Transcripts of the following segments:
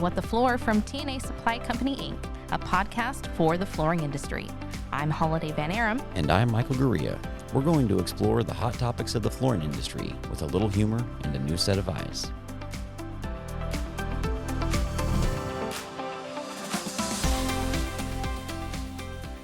What the Floor from TNA Supply Company, Inc., a podcast for the flooring industry. I'm Holiday Van Aram. And I'm Michael Gurria. We're going to explore the hot topics of the flooring industry with a little humor and a new set of eyes.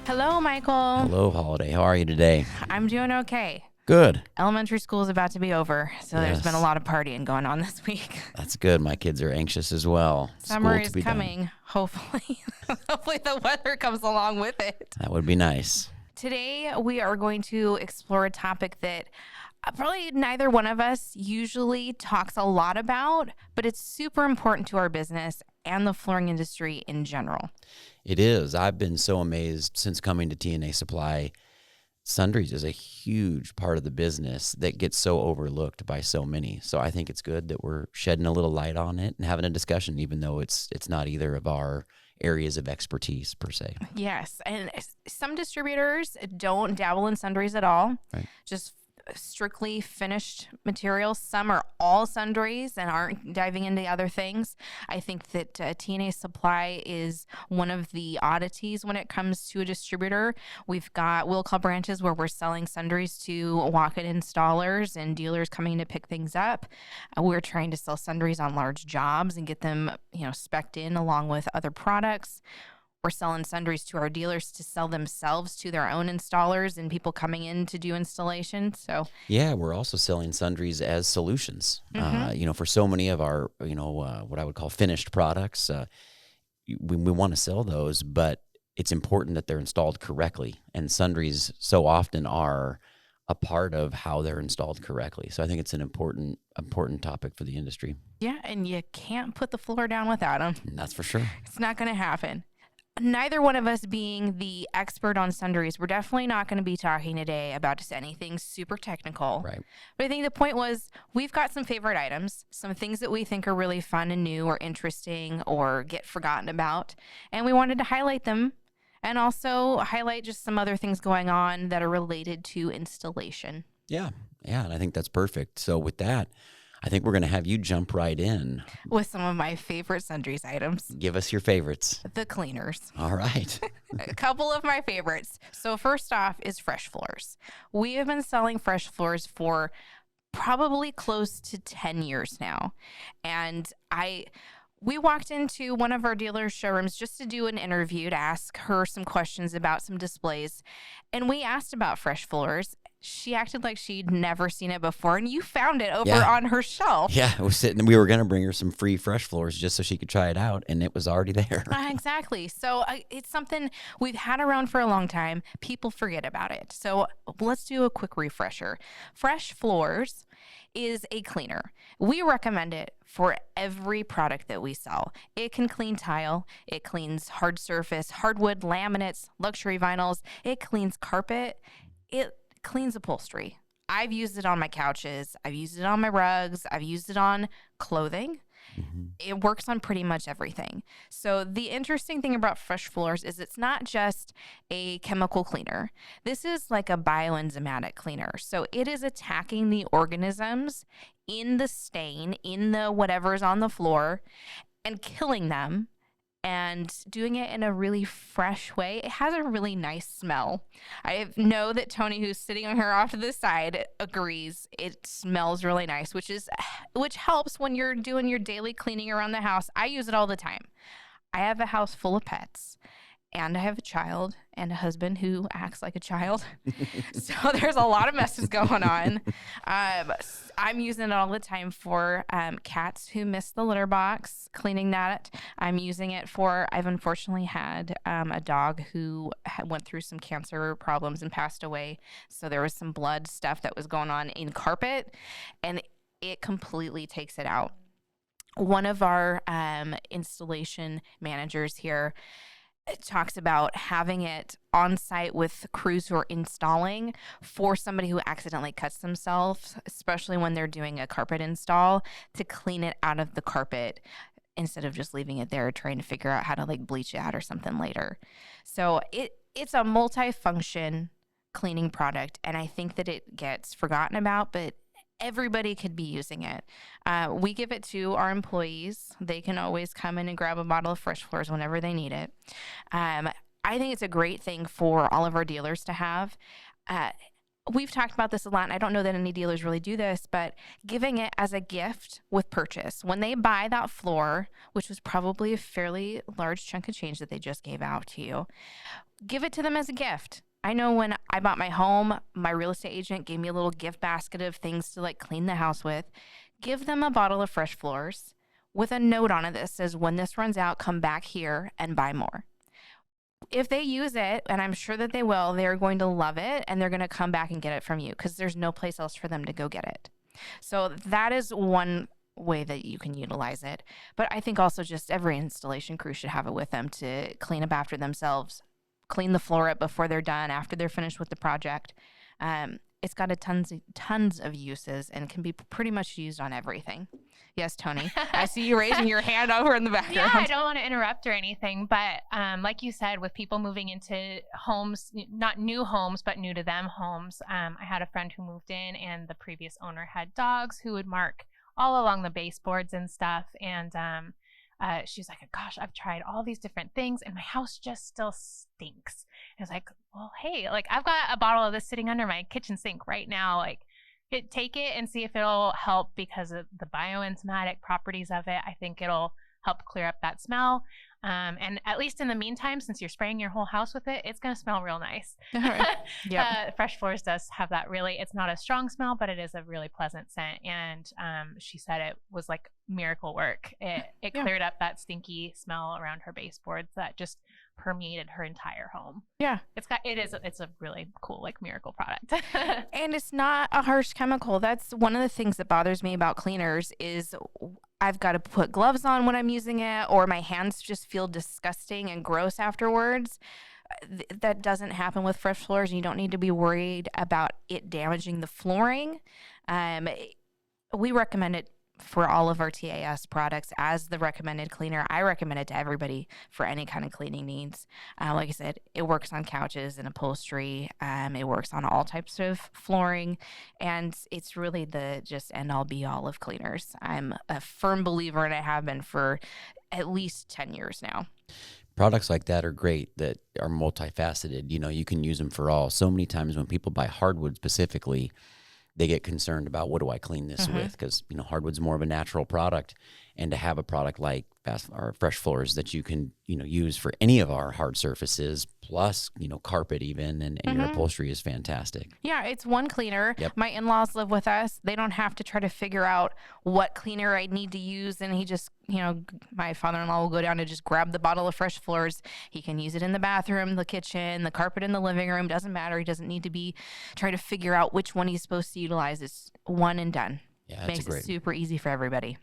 Hello, Michael. Hello, Holiday. How are you today? I'm doing okay. Good. Elementary school is about to be over, so there's been a lot of partying going on this week. That's good. My kids are anxious as well. Summer is coming, hopefully. Hopefully the weather comes along with it. That would be nice. Today, we are going to explore a topic that probably neither one of us usually talks a lot about, but it's super important to our business and the flooring industry in general. It is. I've been so amazed since coming to TNA Supply. Sundries is a huge part of the business that gets so overlooked by so many. So I think it's good that we're shedding a little light on it and having a discussion, even though it's not either of our areas of expertise per se. Yes, and some distributors don't dabble in sundries at all. Right. Just strictly finished materials. Some are all sundries and aren't diving into other things. I think that TNA Supply is one of the oddities when it comes to a distributor. We've got will call branches where we're selling sundries to walk-in installers and dealers coming to pick things up. We're trying to sell sundries on large jobs and get them, spec'd in along with other products. We're selling sundries to our dealers to sell themselves to their own installers and people coming in to do installation. So yeah, we're also selling sundries as solutions. Mm-hmm. For so many of our, what I would call finished products, we want to sell those, but it's important that they're installed correctly. And sundries so often are a part of how they're installed correctly. So I think it's an important topic for the industry. Yeah, and you can't put the floor down without them. That's for sure. It's not going to happen. Neither one of us being the expert on sundries, we're definitely not going to be talking today about just anything super technical. Right. But I think the point was we've got some favorite items, some things that we think are really fun and new or interesting or get forgotten about. And we wanted to highlight them and also highlight just some other things going on that are related to installation. Yeah, and I think that's perfect. So with that, I think we're going to have you jump right in with some of my favorite sundries items. Give us your favorites. The cleaners. All right. A couple of my favorites. So first off is fresh floors. We have been selling fresh floors for probably close to 10 years now. And we walked into one of our dealer showrooms just to do an interview to ask her some questions about some displays. And we asked about fresh floors. She acted like she'd never seen it before, and you found it over on her shelf. Yeah, we were going to bring her some free fresh floors just so she could try it out, and it was already there. Exactly. So it's something we've had around for a long time. People forget about it. So let's do a quick refresher. Fresh floors is a cleaner. We recommend it for every product that we sell. It can clean tile. It cleans hard surface, hardwood, laminates, luxury vinyls. It cleans carpet. It cleans upholstery. I've used it on my couches. I've used it on my rugs. I've used it on clothing. Mm-hmm. It works on pretty much everything. So the interesting thing about fresh floors is it's not just a chemical cleaner. This is like a bioenzymatic cleaner. So it is attacking the organisms in the stain, in the whatever's on the floor, and killing them and doing it in a really fresh way. It has a really nice smell. I know that Tony, who's sitting on her off to the side, agrees. It smells really nice, which helps when you're doing your daily cleaning around the house. I use it all the time. I have a house full of pets, and I have a child and a husband who acts like a child. So there's a lot of messes going on. I'm using it all the time for cats who miss the litter box, cleaning that. I'm using it for, I've unfortunately had a dog who went through some cancer problems and passed away. So there was some blood stuff that was going on in carpet, and it completely takes it out. One of our installation managers here talks about having it on site with crews who are installing for somebody who accidentally cuts themselves, especially when they're doing a carpet install, to clean it out of the carpet instead of just leaving it there trying to figure out how to bleach it out or something later. So it's a multi-function cleaning product, and I think that it gets forgotten about, but everybody could be using it. We give it to our employees. They can always come in and grab a bottle of Fresh Floors whenever they need it. I think it's a great thing for all of our dealers to have. We've talked about this a lot, and I don't know that any dealers really do this, but giving it as a gift with purchase. When they buy that floor, which was probably a fairly large chunk of change that they just gave out to you, give it to them as a gift. I know when I bought my home, my real estate agent gave me a little gift basket of things to like clean the house with. Give them a bottle of Fresh Floors with a note on it that says, when this runs out, come back here and buy more. If they use it, and I'm sure that they will, they're going to love it and they're going to come back and get it from you because there's no place else for them to go get it. So that is one way that you can utilize it. But I think also just every installation crew should have it with them to clean up after themselves, clean the floor up before they're done, after they're finished with the project. It's got tons of uses and can be pretty much used on everything. Yes, Tony. I see you raising your hand over in the background. Yeah, I don't want to interrupt or anything, but like you said, with people moving into homes, not new homes, but new to them homes, I had a friend who moved in and the previous owner had dogs who would mark all along the baseboards and stuff. And she's like, gosh, I've tried all these different things and my house just still stinks. I was like, well, hey, like I've got a bottle of this sitting under my kitchen sink right now. Like, take it and see if it'll help because of the bioenzymatic properties of it. I think it'll help clear up that smell. And at least in the meantime, since you're spraying your whole house with it, it's going to smell real nice. Yep. Fresh Floors does have that really, it's not a strong smell, but it is a really pleasant scent. And she said it was like miracle work. It cleared up that stinky smell around her baseboards that just permeated her entire home. Yeah. It's a really cool, like, miracle product. And it's not a harsh chemical. That's one of the things that bothers me about cleaners is I've got to put gloves on when I'm using it, or my hands just feel disgusting and gross afterwards. That doesn't happen with Fresh Floors, and you don't need to be worried about it damaging the flooring. We recommend it for all of our TAS products as the recommended cleaner. I recommend it to everybody for any kind of cleaning needs. Like I said, it works on couches and upholstery. It works on all types of flooring, and it's really the just end all be all of cleaners. I'm a firm believer, and I have been for at least 10 years now. Products like that are great, that are multifaceted. You know, you can use them for all. So many times when people buy hardwood specifically, they get concerned about, what do I clean this with? Because, you know, hardwood's more of a natural product. And to have a product like Fresh Floors that you can, you know, use for any of our hard surfaces, plus, you know, carpet even, and your upholstery is fantastic. Yeah, it's one cleaner. Yep. My in-laws live with us. They don't have to try to figure out what cleaner I need to use. And he just, you know, my father-in-law will go down and just grab the bottle of Fresh Floors. He can use it in the bathroom, the kitchen, the carpet in the living room. Doesn't matter. He doesn't need to be trying to figure out which one he's supposed to utilize. It's one and done. Yeah, Makes it super easy for everybody.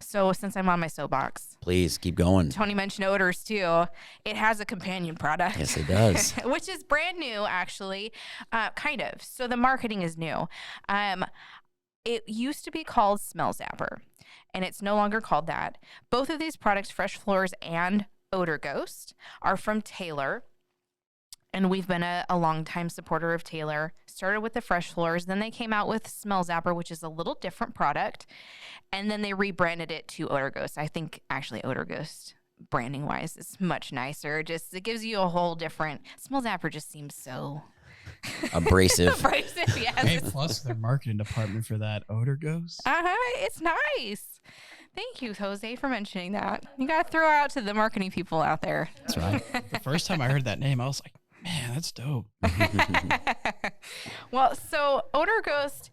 So since I'm on my soapbox, please keep going. Tony mentioned odors too. It has a companion product. Yes, it does. Which is brand new, actually, kind of. So the marketing is new. It used to be called Smell Zapper, and it's no longer called that. Both of these products, Fresh Floors and Odor Ghost, are from Taylor. And we've been a longtime supporter of Taylor. Started with the Fresh Floors. Then they came out with Smell Zapper, which is a little different product. And then they rebranded it to Odor Ghost. I think actually Odor Ghost, branding wise, is much nicer. Just, it gives you a whole different, Smell Zapper just seems so abrasive. Abrasive, yes. Plus their marketing department for that Odor Ghost. It's nice. Thank you, Jose, for mentioning that. You got to throw out to the marketing people out there. That's right. The first time I heard that name, I was like, man, that's dope. Well, so Odor Ghost,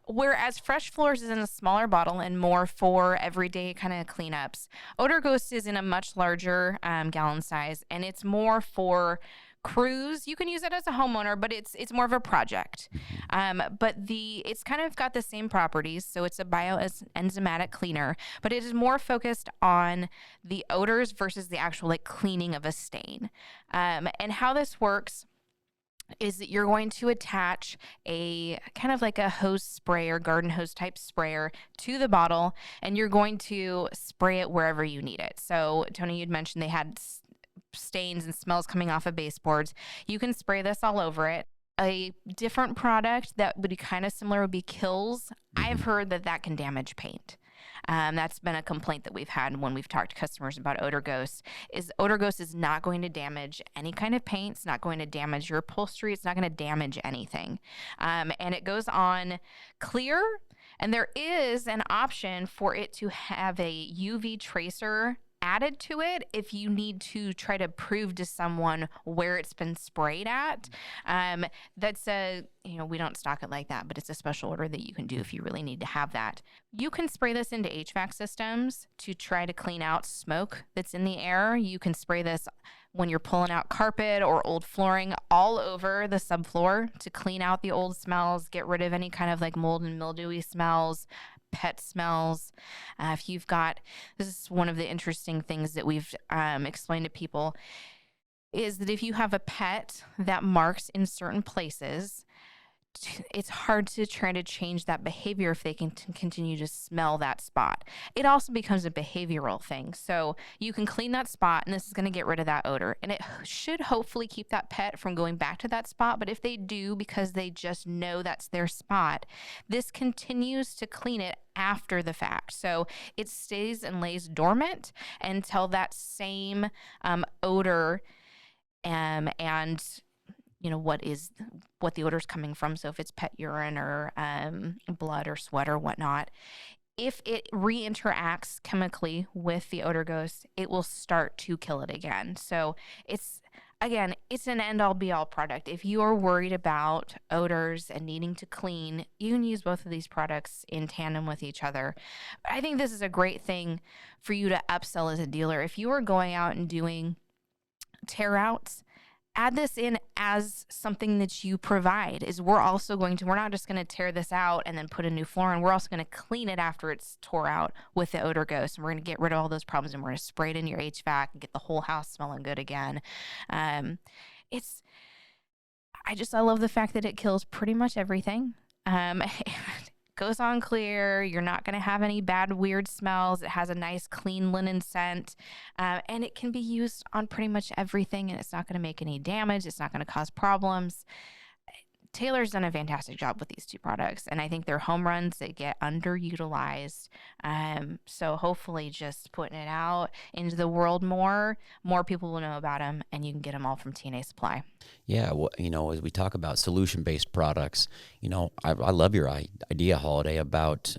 whereas Fresh Floors is in a smaller bottle and more for everyday kind of cleanups, Odor Ghost is in a much larger gallon size, and it's more for crews. You can use it as a homeowner, but it's more of a project. But it's kind of got the same properties. So it's a bioenzymatic cleaner, but it is more focused on the odors versus the actual like cleaning of a stain. And how this works is that you're going to attach a kind of like a hose sprayer, garden hose type sprayer to the bottle, and you're going to spray it wherever you need it. So Tony, you'd mentioned they had stains and smells coming off of baseboards. You can spray this all over it. A different product that would be kind of similar would be Kills. I've Mm-hmm. heard that that can damage paint. That's been a complaint that we've had when we've talked to customers about Odor Ghost. Is Odor Ghost is not going to damage any kind of paint. It's not going to damage your upholstery. It's not going to damage anything. And it goes on clear. And there is an option for it to have a UV tracer added to it if you need to try to prove to someone where it's been sprayed at. That's we don't stock it like that, but it's a special order that you can do if you really need to have that. You can spray this into HVAC systems to try to clean out smoke that's in the air. You can spray this when you're pulling out carpet or old flooring all over the subfloor to clean out the old smells, get rid of any kind of like mold and mildewy smells, pet smells. If you've got, this is one of the interesting things that we've explained to people, is that if you have a pet that marks in certain places, it's hard to try to change that behavior if they can continue to smell that spot. It also becomes a behavioral thing. So you can clean that spot, and this is going to get rid of that odor. And it should hopefully keep that pet from going back to that spot. But if they do, because they just know that's their spot, this continues to clean it after the fact. So it stays and lays dormant until that same odor and what the odor is coming from. So if it's pet urine or blood or sweat or whatnot, if it reinteracts chemically with the Odor Ghost, it will start to kill it again. So it's an end-all be-all product. If you are worried about odors and needing to clean, you can use both of these products in tandem with each other. I think this is a great thing for you to upsell as a dealer. If you are going out and doing tear outs, add this in as something that you provide. We're not just going to tear this out and then put a new floor in. We're also going to clean it after it's tore out with the Odor Ghost. And we're going to get rid of all those problems, and we're going to spray it in your HVAC and get the whole house smelling good again. I love the fact that it kills pretty much everything. Goes on clear. You're not going to have any bad, weird smells. It has a nice, clean linen scent. And it can be used on pretty much everything, and it's not going to make any damage. It's not going to cause problems. Taylor's done a fantastic job with these two products, and I think they're home runs that get underutilized. So hopefully just putting it out into the world more people will know about them, and you can get them all from TNA Supply. Yeah, well, as we talk about solution-based products, I love your idea, Holiday, about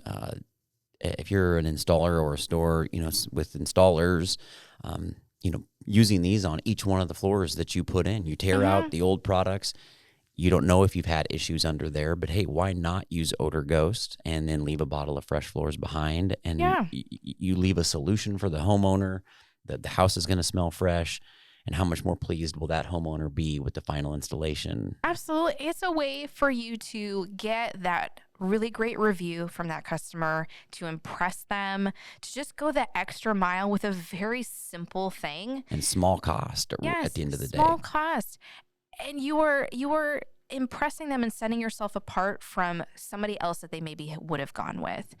if you're an installer or a store, with installers, using these on each one of the floors that you put in. You tear out the old products. You don't know if you've had issues under there, but hey, why not use Odor Ghost and then leave a bottle of Fresh Floors behind? And you leave a solution for the homeowner that the house is going to smell fresh. And how much more pleased will that homeowner be with the final installation? Absolutely. It's a way for you to get that really great review from that customer, to impress them, to just go the extra mile with a very simple thing. And small cost at the end of the day. Small cost. And you are impressing them and setting yourself apart from somebody else that they maybe would have gone with.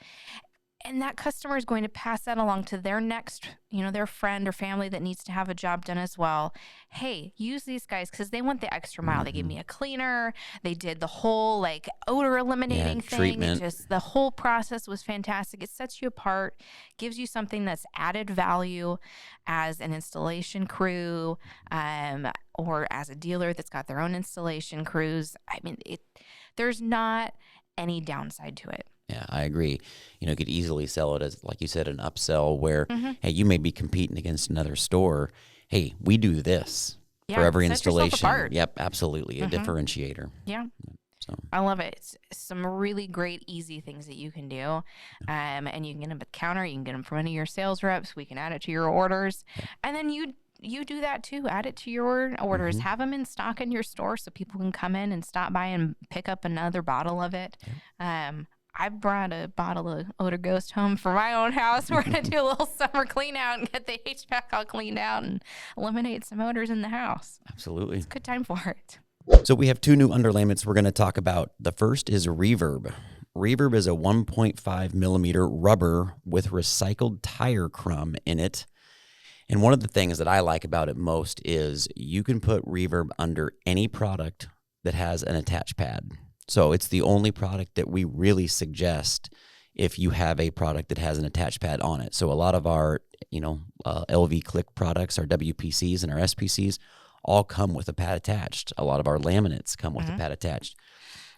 And that customer is going to pass that along to their next, their friend or family that needs to have a job done as well. Hey, use these guys because they went the extra mile. They gave me a cleaner. They did the whole odor eliminating thing. Treatment. Just the whole process was fantastic. It sets you apart, gives you something that's added value as an installation crew, or as a dealer that's got their own installation crews. I mean, there's not any downside to it. Yeah, I agree. You could easily sell it as, like you said, an upsell where, hey, you may be competing against another store. Hey, we do this for every installation. Yep, absolutely. A differentiator. Yeah. So I love it. It's some really great, easy things that you can do. And you can get them at the counter. You can get them from any of your sales reps. We can add it to your orders. And then you do that too. Add it to your orders. Have them in stock in your store so people can come in and stop by and pick up another bottle of it. I brought a bottle of Odor Ghost home for my own house. We're going to do a little summer clean out and get the HVAC all cleaned out and eliminate some odors in the house. Absolutely. It's a good time for it. So we have two new underlayments we're going to talk about. The first is Reverb. Reverb is a 1.5 millimeter rubber with recycled tire crumb in it. And one of the things that I like about it most is you can put Reverb under any product that has an attached pad. So it's the only product that we really suggest if you have a product that has an attached pad on it. So a lot of our, LV Click products, our WPCs and our SPCs, all come with a pad attached. A lot of our laminates come with a pad attached.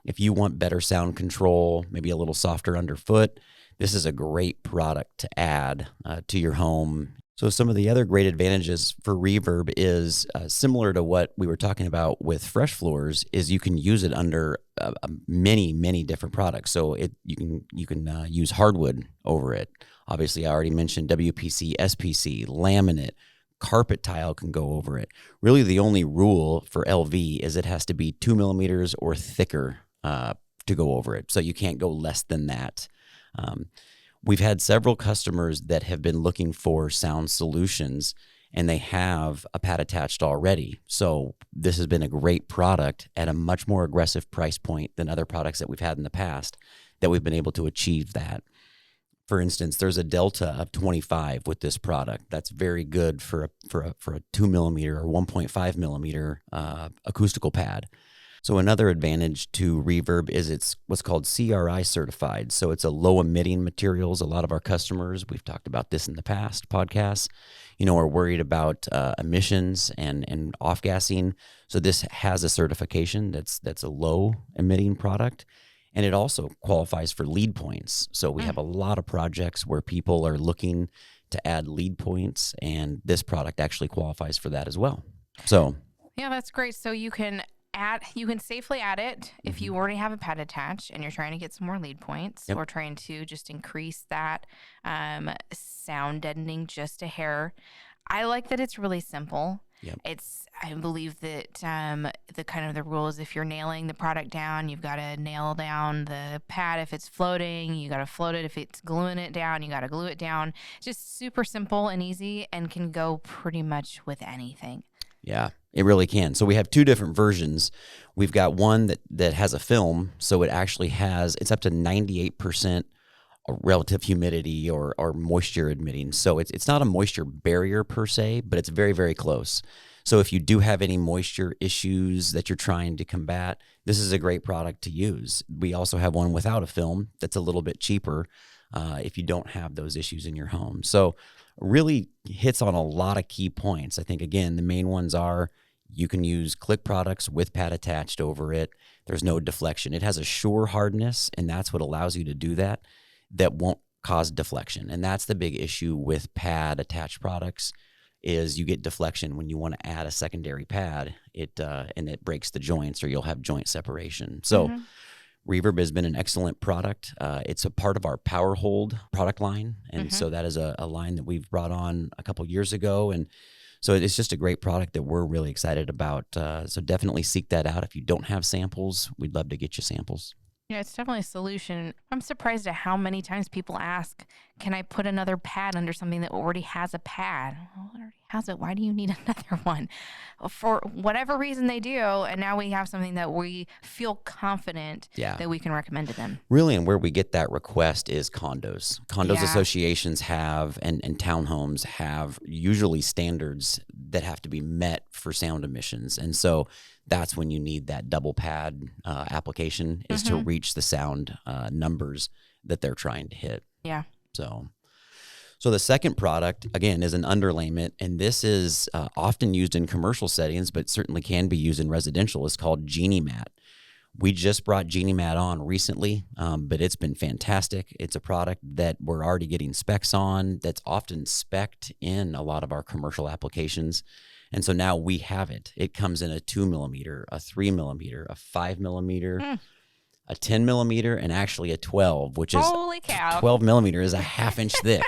If you want better sound control, maybe a little softer underfoot, this is a great product to add to your home. So some of the other great advantages for Reverb is similar to what we were talking about with fresh floors, is you can use it under many different products. So you can use hardwood over it. Obviously, I already mentioned WPC, SPC, laminate, carpet tile can go over it. Really, the only rule for LV is it has to be 2 millimeters or thicker to go over it. So you can't go less than that. We've had several customers that have been looking for sound solutions, and they have a pad attached already. So this has been a great product at a much more aggressive price point than other products that we've had in the past, that we've been able to achieve that. For instance, there's a delta of 25 with this product. That's very good for a 2 millimeter or 1.5 millimeter acoustical pad. So another advantage to Reverb is it's what's called CRI certified. So it's a low emitting materials. A lot of our customers, we've talked about this in the past podcasts, are worried about emissions and off gassing. So this has a certification that's a low emitting product. And it also qualifies for lead points. So we have a lot of projects where people are looking to add lead points, and this product actually qualifies for that as well. So yeah, that's great. So you can safely add it if you already have a pad attached and you're trying to get some more lead points, or trying to just increase that sound deadening just a hair. I like that it's really simple. Yep. I believe that the rule is, if you're nailing the product down, you've got to nail down the pad. If it's floating, you got to float it. If it's gluing it down, you got to glue it down. Just super simple and easy, and can go pretty much with anything. Yeah, it really can. So we have two different versions. We've got one that has a film, so it actually it's up to 98% relative humidity or moisture admitting. So it's not a moisture barrier per se, but it's very, very close. So if you do have any moisture issues that you're trying to combat, this is a great product to use. We also have one without a film that's a little bit cheaper if you don't have those issues in your home. So really hits on a lot of key points. I think, again, the main ones are you can use Click products with pad attached over it. There's no deflection. It has a sure hardness, and that's what allows you to do that won't cause deflection. And that's the big issue with pad attached products, is you get deflection when you want to add a secondary pad, and it breaks the joints, or you'll have joint separation. So Reverb has been an excellent product. It's a part of our Power Hold product line. And so that is a line that we've brought on a couple years ago. And so it's just a great product that we're really excited about. So definitely seek that out. If you don't have samples, we'd love to get you samples. Yeah, it's definitely a solution. I'm surprised at how many times people ask, can I put another pad under something that already has a pad? Well, it already has it. Why do you need another one? For whatever reason they do, and now we have something that we feel confident that we can recommend to them. Really, and where we get that request is condos. Associations have, and townhomes have, usually standards that have to be met for sound emissions. And so that's when you need that double pad application, is to reach the sound numbers that they're trying to hit. Yeah. So the second product, again, is an underlayment, and this is often used in commercial settings, but certainly can be used in residential. It's called Geniemat. We just brought Geniemat on recently, but it's been fantastic. It's a product that we're already getting specs on, that's often spec'd in a lot of our commercial applications. And so now we have it. It comes in a 2 millimeter, a 3 millimeter, a 5 millimeter, a 10 millimeter, and actually a 12, which is, holy cow, 12 millimeter is a half inch thick.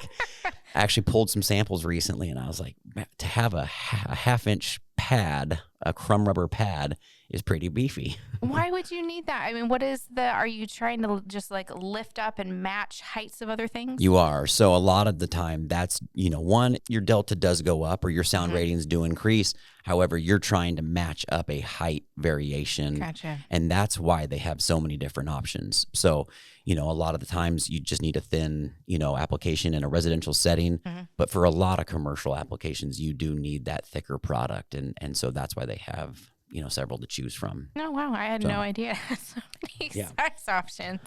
I actually pulled some samples recently, and I was like, to have a half inch pad, a crumb rubber pad, is pretty beefy. Why would you need that? I mean, are you trying to just like lift up and match heights of other things? You are. So a lot of the time that's, one, your delta does go up, or your sound ratings do increase. However, you're trying to match up a height variation. Gotcha. And that's why they have so many different options. So, a lot of the times you just need a thin, application in a residential setting. But for a lot of commercial applications, you do need that thicker product. And so that's why they have several to choose from. Oh, wow. I had So, no idea. So many yeah. size options.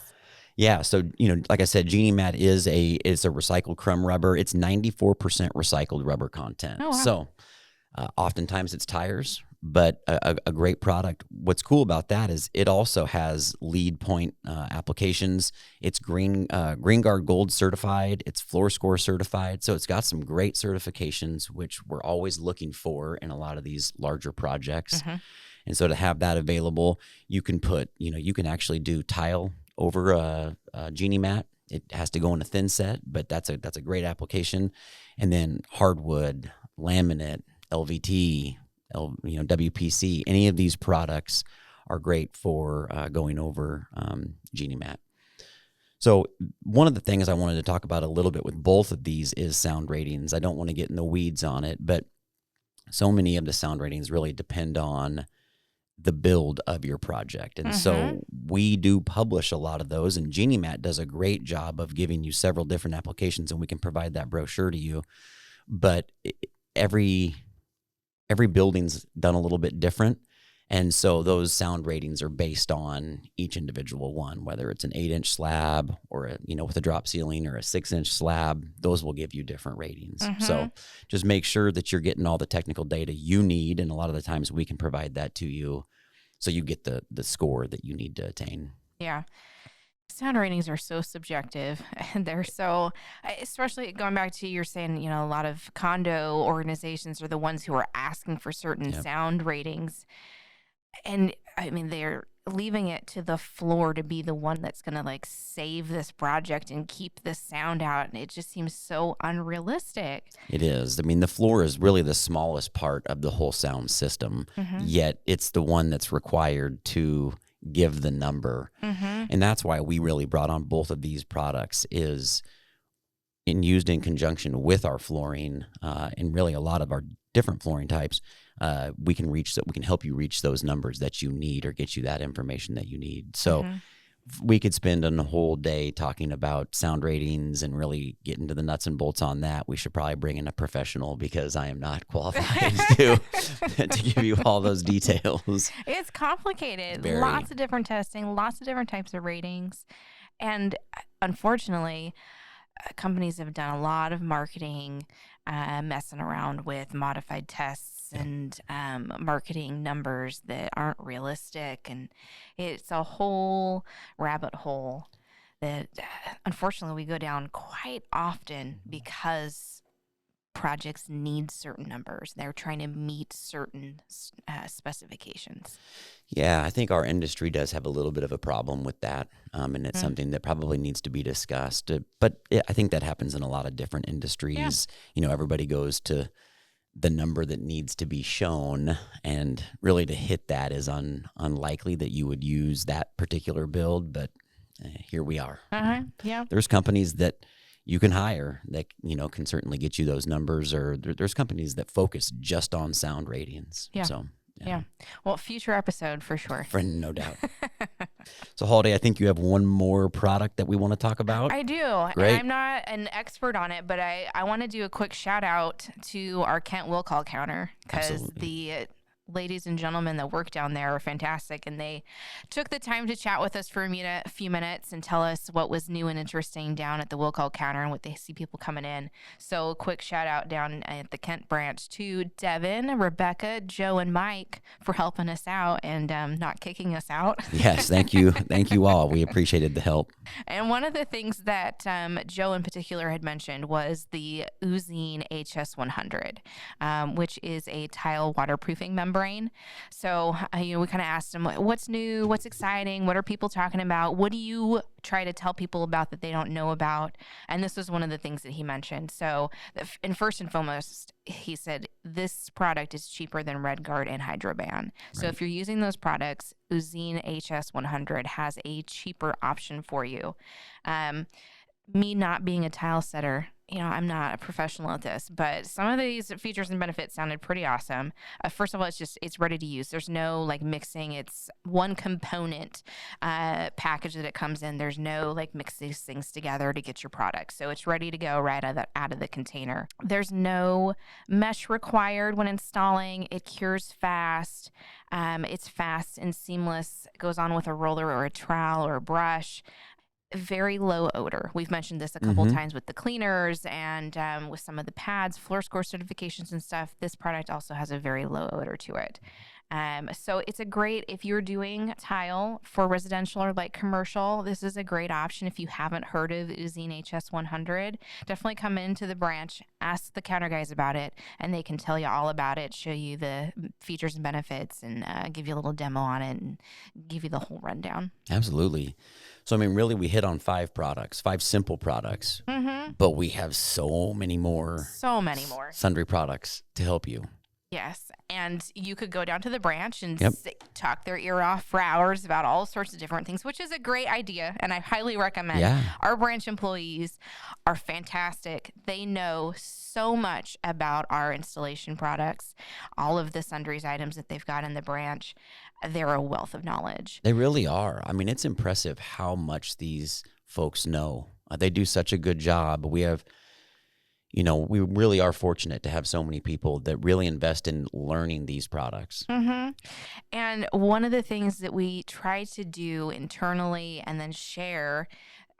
Yeah, so like I said, Geniemat is a recycled crumb rubber. It's 94% recycled rubber content. Oh, wow. So oftentimes it's tires, but a great product. What's cool about that is it also has lead point applications. It's Green Guard Gold certified. It's Floor Score certified. So it's got some great certifications, which we're always looking for in a lot of these larger projects. Mm-hmm. And so to have that available, you can put, you can actually do tile over a Geniemat. It has to go in a thin set, but that's a great application. And then hardwood, laminate, LVT, WPC, any of these products are great for going over Geniemat. So one of the things I wanted to talk about a little bit with both of these is sound ratings. I don't want to get in the weeds on it, but so many of the sound ratings really depend on the build of your project. And so we do publish a lot of those, and Geniemat does a great job of giving you several different applications, and we can provide that brochure to you. But every building's done a little bit different. And so those sound ratings are based on each individual one, whether it's an 8-inch slab or with a drop ceiling or a 6-inch slab, those will give you different ratings. So just make sure that you're getting all the technical data you need. And a lot of the times we can provide that to you so you get the score that you need to attain. Yeah. Sound ratings are so subjective, and they're so, especially going back to you're saying, a lot of condo organizations are the ones who are asking for certain sound ratings. And I mean, they're leaving it to the floor to be the one that's going to save this project and keep the sound out. And it just seems so unrealistic. It is. I mean, the floor is really the smallest part of the whole sound system, yet it's the one that's required to give the number. And that's why we really brought on both of these products is used in conjunction with our flooring and really a lot of our different flooring types. We can help you reach those numbers that you need or get you that information that you need. So we could spend a whole day talking about sound ratings and really get into the nuts and bolts on that. We should probably bring in a professional because I am not qualified to give you all those details. It's complicated. Very. Lots of different testing, lots of different types of ratings. And unfortunately, companies have done a lot of marketing, messing around with modified tests and marketing numbers that aren't realistic. And it's a whole rabbit hole that unfortunately we go down quite often because projects need certain numbers. They're trying to meet certain specifications. Yeah, I think our industry does have a little bit of a problem with that, and it's something that probably needs to be discussed. But I think that happens in a lot of different industries. Everybody goes to the number that needs to be shown, and really to hit that is unlikely that you would use that particular build, but here we are. Yeah. There's companies that you can hire that, can certainly get you those numbers, or there's companies that focus just on sound ratings. Yeah. So, yeah. Well, future episode for sure. No doubt. So, Holiday, I think you have one more product that we want to talk about. I do. Great. And I'm not an expert on it, but I want to do a quick shout out to our Kent will call counter because the ladies and gentlemen that work down there are fantastic, and they took the time to chat with us for a few minutes and tell us what was new and interesting down at the will call counter and what they see people coming in. So a quick shout out down at the Kent branch to Devin, Rebecca, Joe, and Mike for helping us out and not kicking us out. Yes, thank you. Thank you all. We appreciated the help. And one of the things that Joe in particular had mentioned was the Uzine HS100, which is a tile waterproofing membrane. So we kind of asked him, what's new, what's exciting, what are people talking about, what do you try to tell people about that they don't know about? And this was one of the things that he mentioned. So and first and foremost, he said this product is cheaper than RedGuard and Hydroban. So if you're using those products, Uzine HS100 has a cheaper option for you. Me not being a tile setter, I'm not a professional at this, but some of these features and benefits sounded pretty awesome. First of all, it's ready to use. There's no like mixing. It's one component package that it comes in. There's no like mix these things together to get your product. So it's ready to go right out of the container. There's no mesh required when installing. It cures fast. It's fast and seamless. It goes on with a roller or a trowel or a brush. Very low odor. We've mentioned this a couple times with the cleaners and with some of the pads, floor score certifications and stuff. This product also has a very low odor to it. So it's a great, if you're doing tile for residential or like commercial, this is a great option. If you haven't heard of Uzine HS100, definitely come into the branch, ask the counter guys about it, and they can tell you all about it, show you the features and benefits, and give you a little demo on it and give you the whole rundown. Absolutely. So, I mean, really, we hit on 5 products, 5 simple products, but we have so many more. So many more. Sundry products to help you. Yes. And you could go down to the branch and talk their ear off for hours about all sorts of different things, which is a great idea. And I highly recommend. Our branch employees are fantastic. They know so much about our installation products, all of the Sundries items that they've got in the branch. They're a wealth of knowledge. They really are. I mean, it's impressive how much these folks know. They do such a good job. We have, we really are fortunate to have so many people that really invest in learning these products. And one of the things that we try to do internally and then share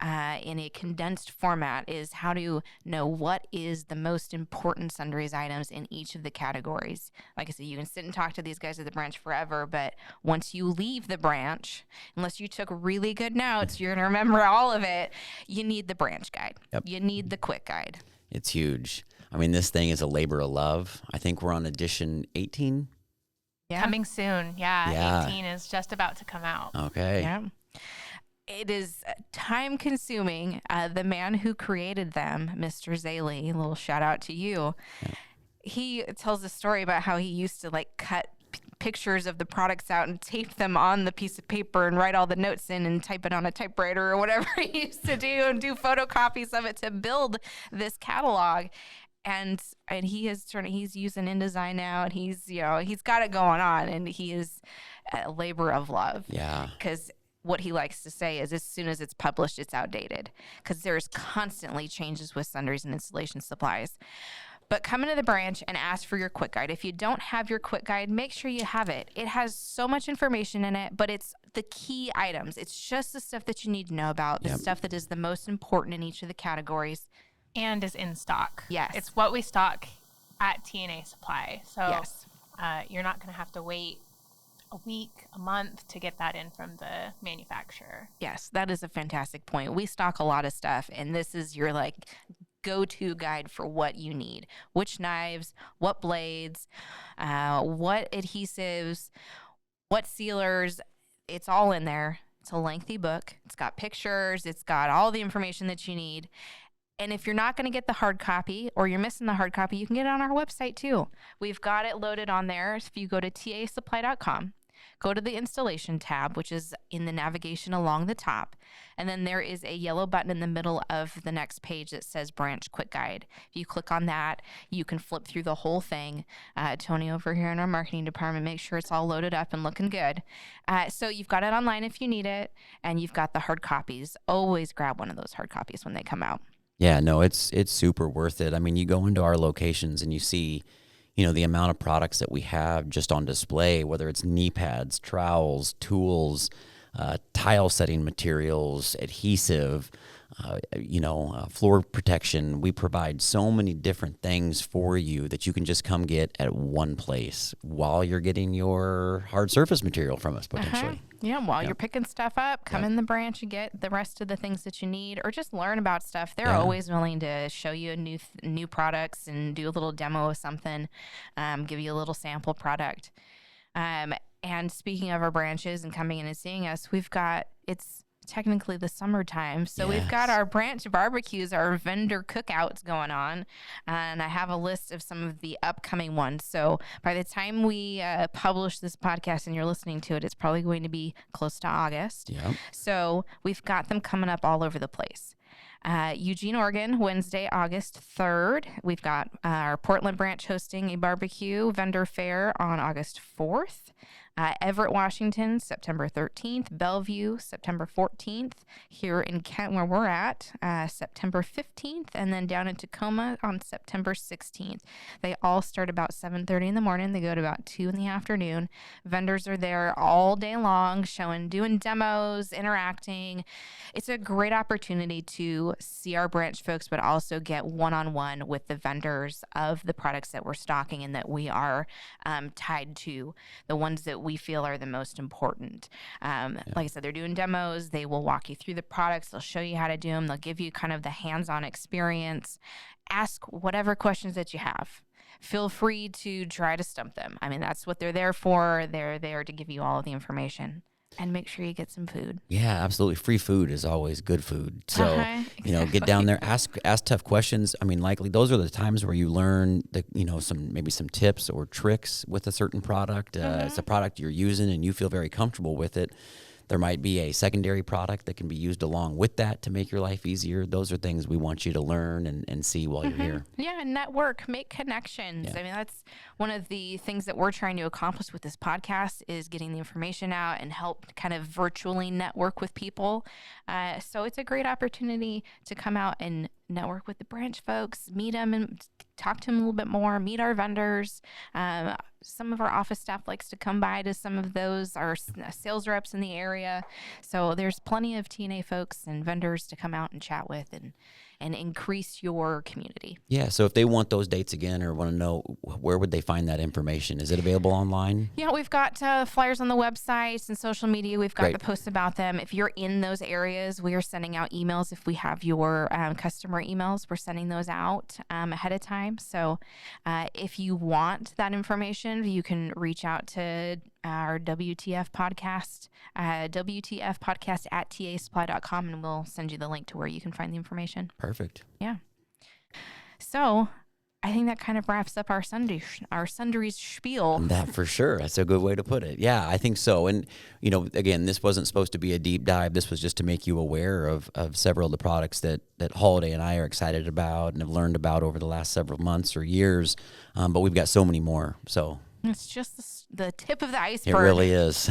in a condensed format is how to know what is the most important Sundries items in each of the categories. Like I said, you can sit and talk to these guys at the branch forever, but once you leave the branch, unless you took really good notes, you're going to remember all of it. You need the branch guide. You need the quick guide. It's huge. I mean, this thing is a labor of love. I think we're on edition 18. Coming soon. Yeah. 18 is just about to come out. Okay. Yeah. It is time consuming. The man who created them, Mr. Zaley, a little shout out to you. He tells a story about how he used to like cut pictures of the products out and tape them on the piece of paper and write all the notes in and type it on a typewriter or whatever he used to do and do photocopies of it to build this catalog. And he's using InDesign now, and he's got it going on, and he is a labor of love. Yeah. Because what he likes to say is as soon as it's published, it's outdated, because there's constantly changes with Sundries and installation supplies. But come into the branch and ask for your quick guide. If you don't have your quick guide, make sure you have it. It has so much information in it, but it's the key items. It's just the stuff that you need to know about, the stuff that is the most important in each of the categories. And is in stock. Yes. It's what we stock at TNA Supply. So you're not going to have to wait a week, a month to get that in from the manufacturer. Yes, that is a fantastic point. We stock a lot of stuff, and this is your like go-to guide for what you need. Which knives, what blades, what adhesives, what sealers. It's all in there. It's a lengthy book. It's got pictures. It's got all the information that you need. And if you're not going to get the hard copy or you're missing the hard copy, you can get it on our website too. We've got it loaded on there. If you go to tasupply.com, go to the installation tab, which is in the navigation along the top. And then there is a yellow button in the middle of the next page that says Branch Quick Guide. If you click on that, you can flip through the whole thing. Tony over here in our marketing department, make sure it's all loaded up and looking good. So you've got it online if you need it, and you've got the hard copies. Always grab one of those hard copies when they come out. Yeah, no, it's super worth it. I mean, you go into our locations and you see, the amount of products that we have just on display, whether it's knee pads, trowels, tools, tile setting materials, adhesive, floor protection. We provide so many different things for you that you can just come get at one place while you're getting your hard surface material from us potentially. Yeah, while you're picking stuff up, come in the branch and get the rest of the things that you need, or just learn about stuff. They're always willing to show you new products and do a little demo of something, give you a little sample product. And speaking of our branches and coming in and seeing us, we've got, it's technically the summertime. So we've got Yes. our branch barbecues, our vendor cookouts going on. And I have a list of some of the upcoming ones. So by the time we publish this podcast and you're listening to it, it's probably going to be close to August. Yep. So we've got them coming up all over the place. Eugene, Oregon, Wednesday, August 3rd. We've got our Portland branch hosting a barbecue vendor fair on August 4th. Everett, Washington, September 13th. Bellevue, September 14th. Here in Kent, where we're at, September 15th. And then down in Tacoma on September 16th. They all start about 7:30 in the morning. They go to about 2 in the afternoon. Vendors are there all day long, doing demos, interacting. It's a great opportunity to see our branch folks, but also get one-on-one with the vendors of the products that we're stocking and that we are tied to, the ones that we feel are the most important. Like I said, they're doing demos. They will walk you through the products. They'll show you how to do them. They'll give you kind of the hands-on experience. Ask whatever questions that you have. Feel free to try to stump them. I mean, that's what they're there for. They're there to give you all of the information. And make sure you get some food. Yeah, absolutely. Free food is always good food. So, get down there, ask tough questions. I mean, likely those are the times where you learn maybe some tips or tricks with a certain product. It's a product you're using and you feel very comfortable with it. There might be a secondary product that can be used along with that to make your life easier. Those are things we want you to learn and see while you're here. Yeah, network, make connections. Yeah. I mean, that's one of the things that we're trying to accomplish with this podcast is getting the information out and help kind of virtually network with people. So it's a great opportunity to come out and network with the branch folks, meet them and talk to them a little bit more, meet our vendors. Some of our office staff likes to come by to some of those, our sales reps in the area. So there's plenty of TNA folks and vendors to come out and chat with and increase your community. Yeah, so if they want those dates again or want to know, where would they find that information? Is it available online? Yeah, we've got flyers on the website and social media. We've got Great. the posts about them. If you're in those areas, we are sending out emails. If we have your customer emails, we're sending those out ahead of time. So if you want that information, you can reach out to our WTF podcast, WTF podcast at tasupply.com, and we'll send you the link to where you can find the information. Perfect. Yeah. So I think that kind of wraps up our Sundries spiel. That for sure. That's a good way to put it. Yeah, I think so. And, again, this wasn't supposed to be a deep dive. This was just to make you aware of several of the products that Holiday and I are excited about and have learned about over the last several months or years. But we've got so many more. So It's just the tip of the iceberg. it really is.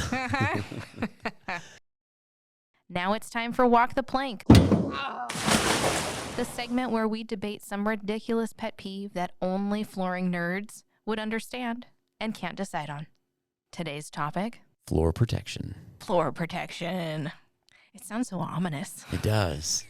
Now it's time for Walk the Plank. The segment where we debate some ridiculous pet peeve that only flooring nerds would understand and can't decide on. Today's topic: Floor protection. floor protection. It sounds so ominous. It does.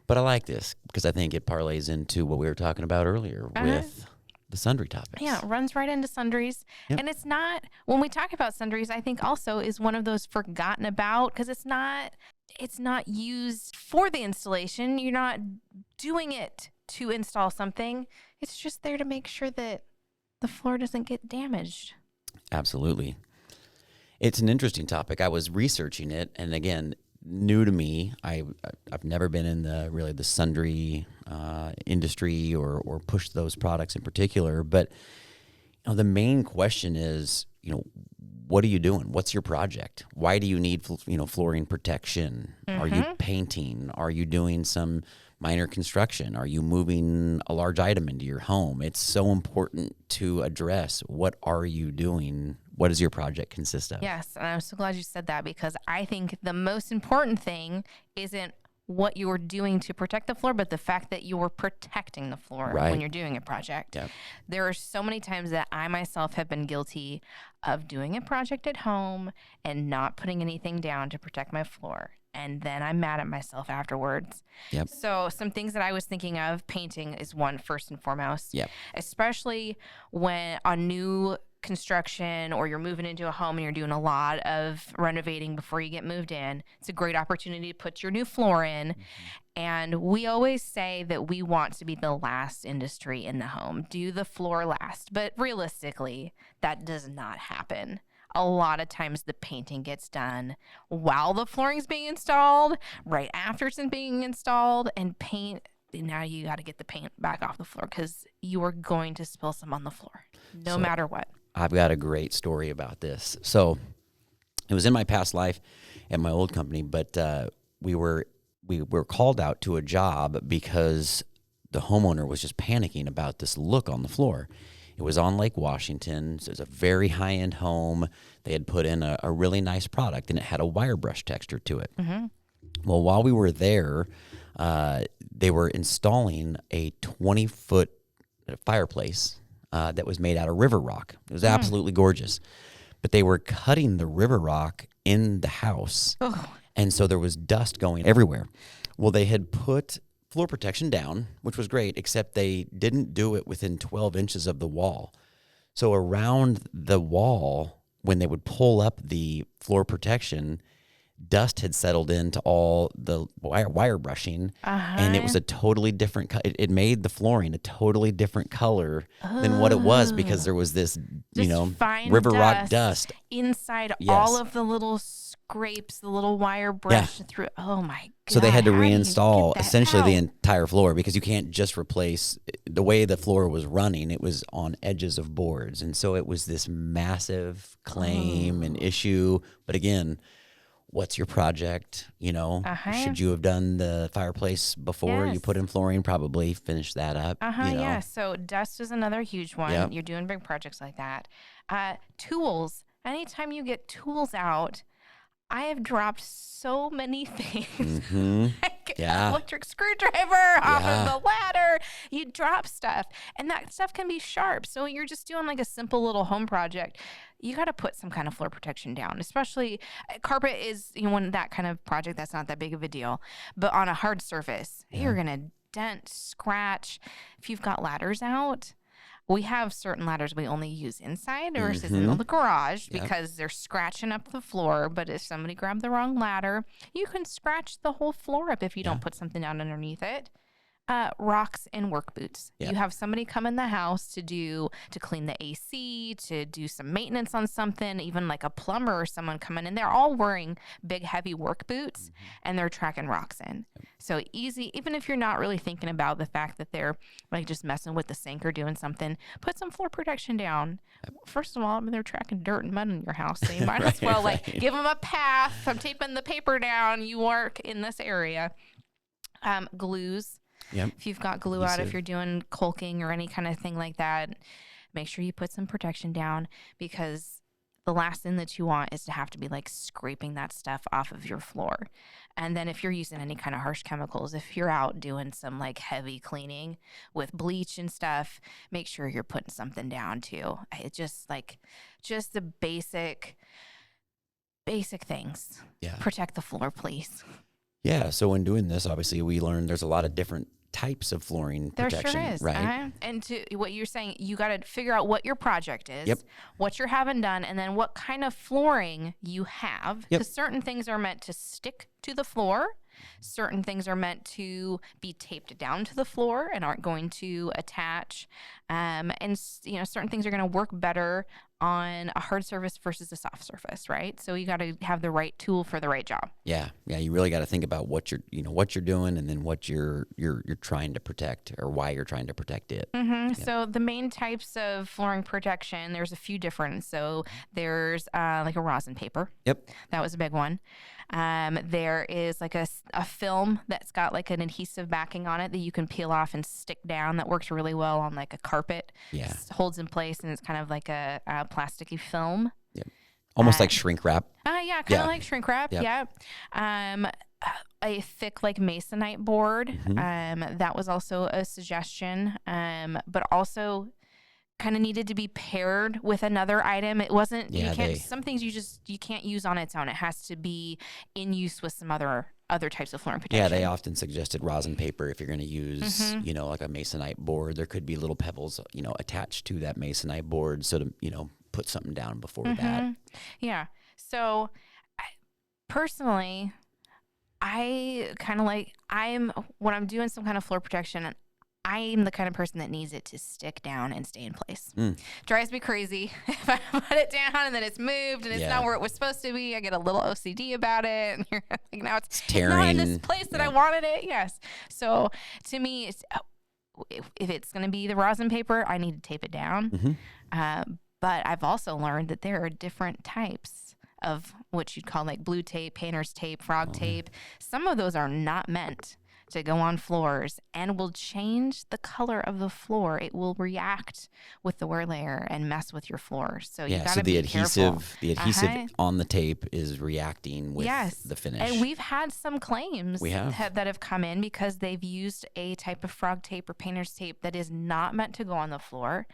But I like this because I think it parlays into what we were talking about earlier with the sundry topics. Yeah, it runs right into Sundries. Yep. And it's not, when we talk about Sundries, I think also is one of those forgotten about because it's not used for the installation. You're not doing it to install something. It's just there to make sure that the floor doesn't get damaged. Absolutely. It's an interesting topic. I was researching it, and again, new to me. I've never been in the sundry industry or pushed those products in particular. But the main question is, what are you doing? What's your project? Why do you need flooring protection? Mm-hmm. Are you painting? Are you doing some minor construction? Are you moving a large item into your home? It's so important to address, what are you doing? What does your project consist of? Yes, and I'm so glad you said that because I think the most important thing isn't what you're doing to protect the floor, but the fact that you're protecting the floor when you're doing a project. Yep. There are so many times that I myself have been guilty of doing a project at home and not putting anything down to protect my floor. And then I'm mad at myself afterwards. Yep. So some things that I was thinking of, painting is one first and foremost. Yep. Especially when on new construction or you're moving into a home and you're doing a lot of renovating before you get moved in. It's a great opportunity to put your new floor in. Mm-hmm. And we always say that we want to be the last industry in the home. Do the floor last. But realistically, that does not happen. a lot of times the painting gets done while the flooring's being installed, right after it's being installed, and now you got to get the paint back off the floor because you are going to spill some on the floor, no matter what. I've got a great story about this. So it was in my past life at my old company, but we were called out to a job because the homeowner was just panicking about this look on the floor. It was on Lake Washington. So it was a very high-end home. They had put in a really nice product, and it had a wire brush texture to it. Mm-hmm. Well, while we were there, they were installing a 20-foot fireplace that was made out of river rock. It was absolutely gorgeous. But they were cutting the river rock in the house, and so there was dust going everywhere. Well, they had put floor protection down, which was great, except they didn't do it within 12 inches of the wall. So around the wall, when they would pull up the floor protection, dust had settled into all the wire brushing, and it was a totally different it made the flooring a totally different color than what it was, because there was this, fine river rock dust inside all of the little scrapes, the little wire brush through. Oh my God. So they had to how do you reinstall get that essentially the out? entire floor, because you can't just replace the way the floor was running. It was on edges of boards. And so it was this massive claim and issue. But again, what's your project? Should you have done the fireplace before you put in flooring? Probably finish that up. Yeah. So dust is another huge one. Yep. You're doing big projects like that. Tools. Anytime you get tools out, I have dropped so many things. Like electric screwdriver off of the ladder. You drop stuff, and that stuff can be sharp. So you're just doing like a simple little home project. You got to put some kind of floor protection down, especially carpet is, when that kind of project, that's not that big of a deal. But on a hard surface, you're going to dent, scratch. If you've got ladders out, we have certain ladders we only use inside versus in the garage because they're scratching up the floor. But if somebody grabbed the wrong ladder, you can scratch the whole floor up if you don't put something down underneath it. Rocks and work boots. Yep. You have somebody come in the house to clean the AC, to do some maintenance on something, even like a plumber or someone coming in. They're all wearing big, heavy work boots, and they're tracking rocks in. So easy, even if you're not really thinking about the fact that they're like just messing with the sink or doing something, put some floor protection down. First of all, they're tracking dirt and mud in your house, so you might as well give them a path. I'm taping the paper down. You work in this area. Glues. Yep. If you've got glue out, if you're doing caulking or any kind of thing like that, make sure you put some protection down, because the last thing that you want is to have to be like scraping that stuff off of your floor. And then if you're using any kind of harsh chemicals, if you're out doing some like heavy cleaning with bleach and stuff, make sure you're putting something down too. It's just the basic things. Yeah. Protect the floor, please. Yeah. So when doing this, obviously we learned there's a lot of different types of flooring protection. There sure is. Right. And to what you're saying, you got to figure out what your project is, what you're having done, and then what kind of flooring you have. Because certain things are meant to stick to the floor. Certain things are meant to be taped down to the floor and aren't going to attach. And certain things are going to work better on a hard surface versus a soft surface, right? So you got to have the right tool for the right job. Yeah. You really got to think about what you're doing, and then what you're trying to protect, or why you're trying to protect it. So the main types of flooring protection, there's a few different. So there's like a rosin paper. Yep. That was a big one. There is like a film that's got like an adhesive backing on it that you can peel off and stick down. That works really well on like a carpet. Yeah. It holds in place, and it's kind of like a plasticky film. Yep. Almost like shrink wrap. Yeah, kind of like shrink wrap. Yep. Yeah. A thick like masonite board. That was also a suggestion. But also kind of needed to be paired with another item. It wasn't, some things you can't use on its own. It has to be in use with some other types of flooring protection. Yeah, they often suggested rosin paper if you're going to use, like a masonite board. There could be little pebbles, attached to that masonite board, so to, put something down before that. Yeah. So personally, I kind of when I'm doing some kind of floor protection, I'm the kind of person that needs it to stick down and stay in place. Mm. Drives me crazy if I put it down and then it's moved and it's Yeah. not where it was supposed to be. I get a little OCD about it, and you're like, now it's tearing. not in this place that I Yeah. wanted it. Yes. So to me, it's, if it's going to be the rosin paper, I need to tape it down. Mm-hmm. But I've also learned that there are different types of what you'd call like blue tape, painter's tape, frog tape. Some of those are not meant to go on floors and will change the color of the floor. It will react with the wear layer and mess with your floor. So you Yeah, got so to the be careful. adhesive on the tape is reacting with the finish. And we've had some claims We have. that have come in because they've used a type of frog tape or painter's tape that is not meant to go on the floor.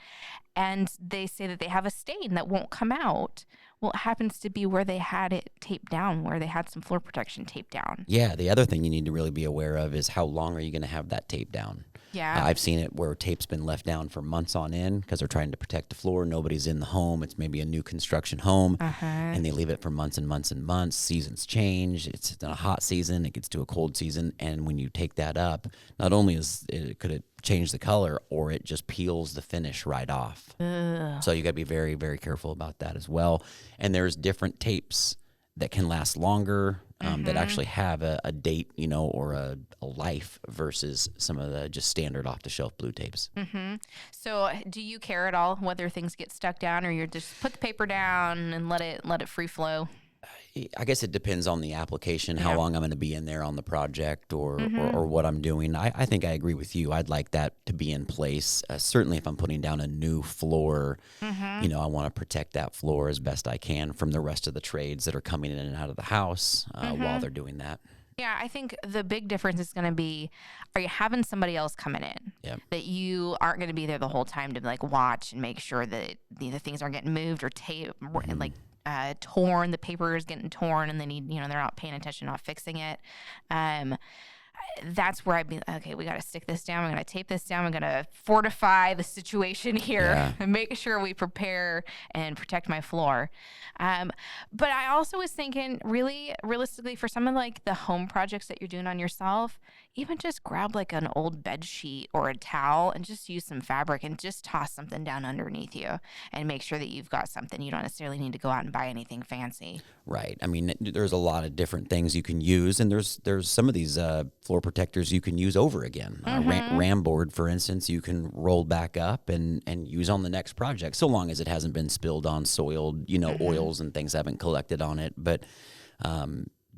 And they say that they have a stain that won't come out. Well, it happens to be where they had it taped down, where they had some floor protection taped down. Yeah, the other thing you need to really be aware of is how long are you going to have that tape down? Yeah. I've seen it where tape's been left down for months on end because they're trying to protect the floor. Nobody's in the home. It's maybe a new construction home, and they leave it for months and months and months. Seasons change. It's in a hot season. It gets to a cold season, and when you take that up, not only could it change the color, or it just peels the finish right off. So you got to be very, very careful about that as well. And there's different tapes that can last longer, that actually have a date, or a life versus some of the just standard off-the-shelf blue tapes. So do you care at all whether things get stuck down, or you just put the paper down and let it free flow? I guess it depends on the application, how long I'm going to be in there on the project or what I'm doing. I think I agree with you. I'd like that to be in place. Certainly if I'm putting down a new floor, I want to protect that floor as best I can from the rest of the trades that are coming in and out of the house while they're doing that. Yeah, I think the big difference is going to be, are you having somebody else coming in? Yep. That you aren't going to be there the whole time to like watch and make sure that the things aren't getting moved or tape, like torn, the paper is getting torn and they need, they're not paying attention, not fixing it. That's where I'd be, okay, we got to stick this down. We're going to tape this down. We're going to fortify the situation here and make sure we prepare and protect my floor. But I also was thinking really realistically for some of like the home projects that you're doing on yourself, even just grab like an old bed sheet or a towel and just use some fabric and just toss something down underneath you and make sure that you've got something. You don't necessarily need to go out and buy anything fancy. Right. I mean, there's a lot of different things you can use, and there's some of these floor protectors you can use over again. Ram board, for instance, you can roll back up and use on the next project, so long as it hasn't been spilled on soiled, oils and things haven't collected on it. But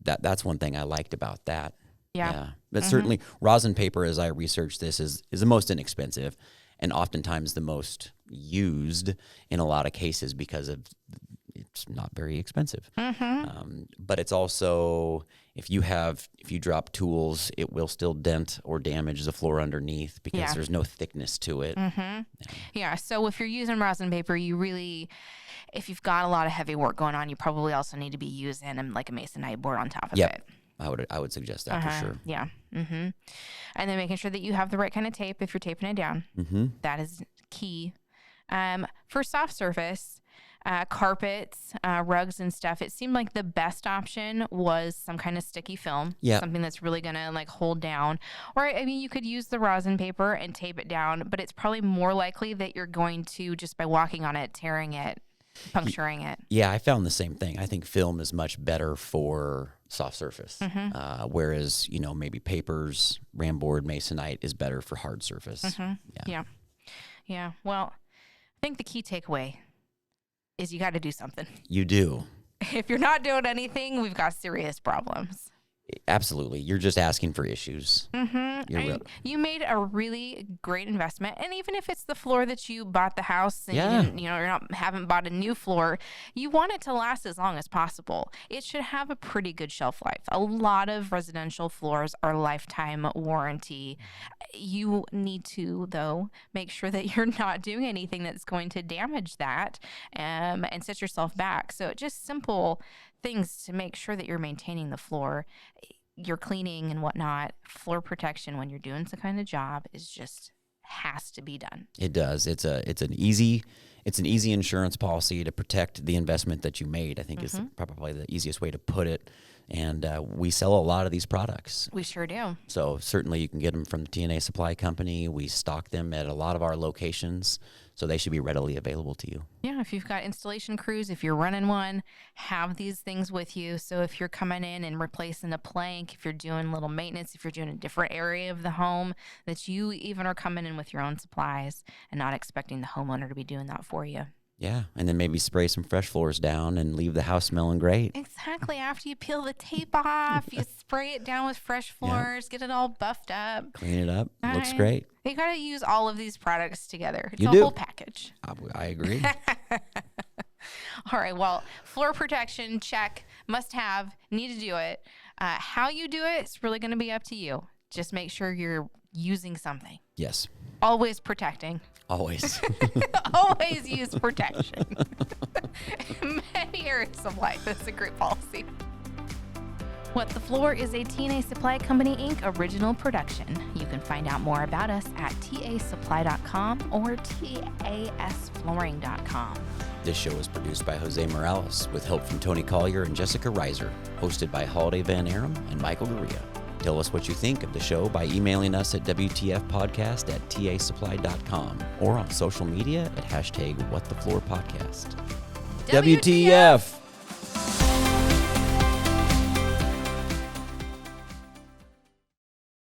that's one thing I liked about that. Yeah. But certainly rosin paper, as I researched this, is the most inexpensive and oftentimes the most used in a lot of cases because of it's not very expensive. But it's also, if you drop tools, it will still dent or damage the floor underneath because there's no thickness to it. Yeah. So if you're using rosin paper, if you've got a lot of heavy work going on, you probably also need to be using like a masonite board on top of it. I would suggest that for sure. Yeah. And then making sure that you have the right kind of tape if you're taping it down. That is key. For soft surface, carpets, rugs and stuff, it seemed like the best option was some kind of sticky film. Something that's really going to like hold down. Or, I mean, you could use the rosin paper and tape it down, but it's probably more likely that you're going to, just by walking on it, tearing it, puncturing it. Yeah, I found the same thing. I think film is much better for soft surface, whereas, maybe papers, ram board, masonite is better for hard surface. Yeah. Well, I think the key takeaway is you got to do something. You do. If you're not doing anything, we've got serious problems. Absolutely. You're just asking for issues. You made a really great investment. And even if it's the floor that you bought the house and you haven't bought a new floor, you want it to last as long as possible. It should have a pretty good shelf life. A lot of residential floors are lifetime warranty. You need to, though, make sure that you're not doing anything that's going to damage that and set yourself back. So just simple things to make sure that you're maintaining the floor, you're cleaning and whatnot. Floor protection when you're doing some kind of job has to be done. It does. It's an easy insurance policy to protect the investment that you made. I think is probably the easiest way to put it. And we sell a lot of these products. We sure do. So certainly you can get them from the TNA Supply Company. We stock them at a lot of our locations, so they should be readily available to you. Yeah, if you've got installation crews, if you're running one, have these things with you. So if you're coming in and replacing a plank, if you're doing little maintenance, if you're doing a different area of the home, that you even are coming in with your own supplies and not expecting the homeowner to be doing that for you. Yeah, and then maybe spray some fresh floors down and leave the house smelling great. Exactly. After you peel the tape off, you spray it down with fresh floors, get it all buffed up. Clean it up. Looks Right. great. You got to use all of these products together. It's You a do. whole package. I agree. All right. Well, floor protection, check, must have, need to do it. How you do it, it's really going to be up to you. Just make sure you're using something. Yes, Always protecting. always. Always use protection. In many areas of life, that's a great policy. What the Floor is a TNA Supply Company, Inc. original production. You can find out more about us at tasupply.com or tasflooring.com. This show is produced by Jose Morales with help from Tony Collier and Jessica Reiser, hosted by Holiday Van Aram and Michael Guria. Tell us what you think of the show by emailing us at WTFpodcast@tasupply.com or on social media at #WhatTheFloorPodcast. WTF!